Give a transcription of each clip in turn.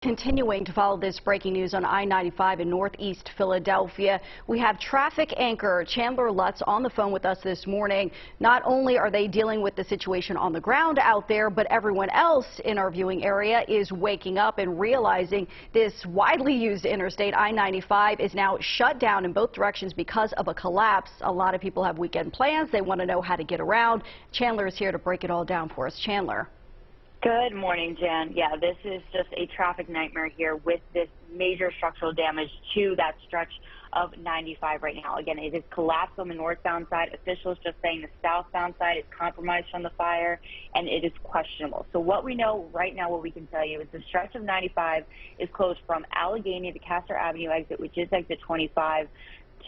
Continuing to follow this breaking news on I-95 in northeast Philadelphia, we have traffic anchor Chandler Lutz on the phone with us this morning. Not only are they dealing with the situation on the ground out there, but everyone else in our viewing area is waking up and realizing this widely used interstate I-95 is now shut down in both directions because of a collapse. A lot of people have weekend plans. They want to know how to get around. Chandler is here to break it all down for us. Chandler. Good morning, Jan. Yeah, this is just a traffic nightmare here with this major structural damage to that stretch of 95 right now. Again, it is collapsed on the northbound side. Officials just saying the southbound side is compromised from the fire, and it is questionable. So what we know right now, what we can tell you is the stretch of 95 is closed from Allegheny, the Castor Avenue exit, which is exit 25,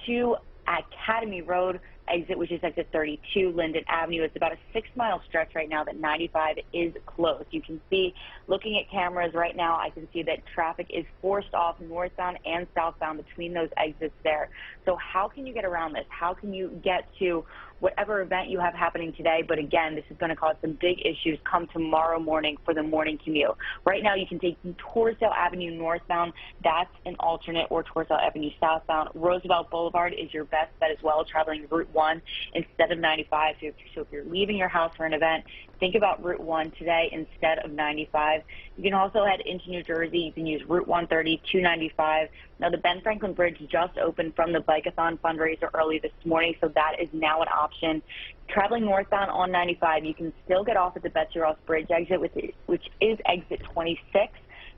to Academy Road exit, which is exit 32, Linden Avenue. It's about a 6-mile stretch right now that 95 is closed. You can see, looking at cameras right now, I can see that traffic is forced off northbound and southbound between those exits there. So how can you get around this? How can you get to whatever event you have happening today? But again, this is going to cause some big issues come tomorrow morning for the morning commute. Right now, you can take Torresdale Avenue northbound. That's an alternate, or Torresdale Avenue southbound. Roosevelt Boulevard is your best bet as well, traveling Route 1 instead of 95. So if you're leaving your house for an event, think about Route 1 today instead of 95. You can also head into New Jersey. You can use Route 130 to 95. Now, the Ben Franklin Bridge just opened from the Bikeathon fundraiser early this morning, so that is now an option. Traveling northbound on 95, you can still get off at the Betsy Ross Bridge exit, which is exit 26,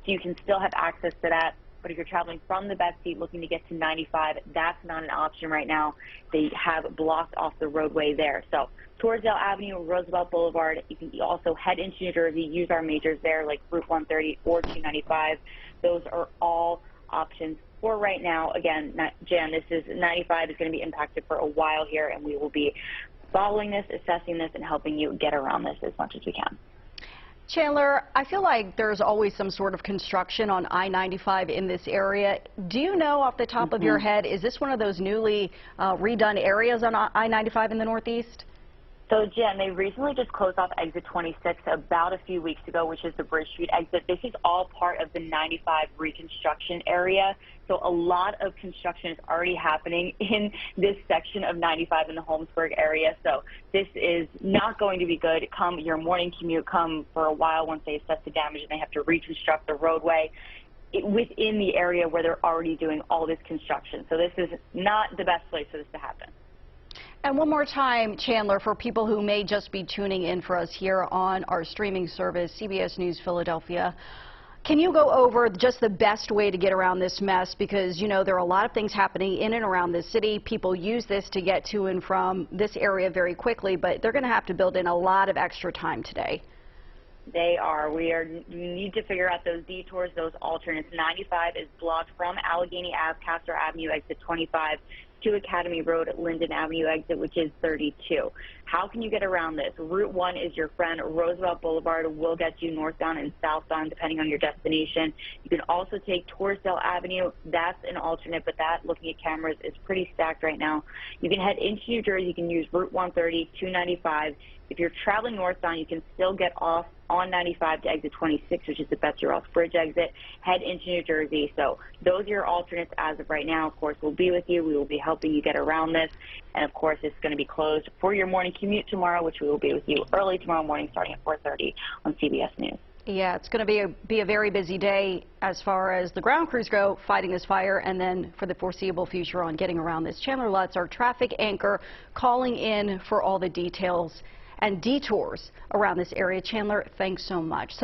so you can still have access to that. But if you're traveling from the Betsy looking to get to 95, that's not an option right now. They have blocked off the roadway there. So Torresdale Avenue, Roosevelt Boulevard, you can also head into New Jersey, use our majors there like Route 130 or 295. Those are all options for right now. Again, Jan, this is 95 is going to be impacted for a while here, and we will be following this, assessing this, and helping you get around this as much as we can. Chandler, I feel like there's always some sort of construction on I-95 in this area. Do you know off the top of your head, is this one of those newly redone areas on I-95 in the Northeast? So, Jen, they recently just closed off exit 26 about a few weeks ago, which is the Bridge Street exit. This is all part of the 95 reconstruction area. So a lot of construction is already happening in this section of 95 in the Holmesburg area. So this is not going to be good come your morning commute, come for a while once they assess the damage and they have to reconstruct the roadway within the area where they're already doing all this construction. So this is not the best place for this to happen. And one more time, Chandler, for people who may just be tuning in for us here on our streaming service, CBS News Philadelphia, can you go over just the best way to get around this mess? Because, you know, there are a lot of things happening in and around the city. People use this to get to and from this area very quickly, but they're going to have to build in a lot of extra time today. They are. We need to figure out those detours, those alternates. 95 is blocked from Allegheny Ave, Castor Avenue, exit 25, to Academy Road at Linden Avenue exit, which is 32. How can you get around this? Route 1 is your friend. Roosevelt Boulevard will get you northbound and southbound depending on your destination. You can also take Torresdale Avenue. That's an alternate, but that, looking at cameras, is pretty stacked right now. You can head into New Jersey. You can use Route 130, 295. If you're traveling northbound, you can still get off on 95 to exit 26, which is the Betsy Ross Bridge exit, head into New Jersey. So those are your alternates as of right now. Of course, we'll be with you. We will be helping you get around this. And, of course, it's going to be closed for your morning commute tomorrow, which we will be with you early tomorrow morning starting at 4:30 on CBS News. Yeah, it's going to be a very busy day as far as the ground crews go fighting this fire, and then for the foreseeable future on getting around this. Chandler Lutz, our traffic anchor, calling in for all the details and detours around this area. Chandler, thanks so much.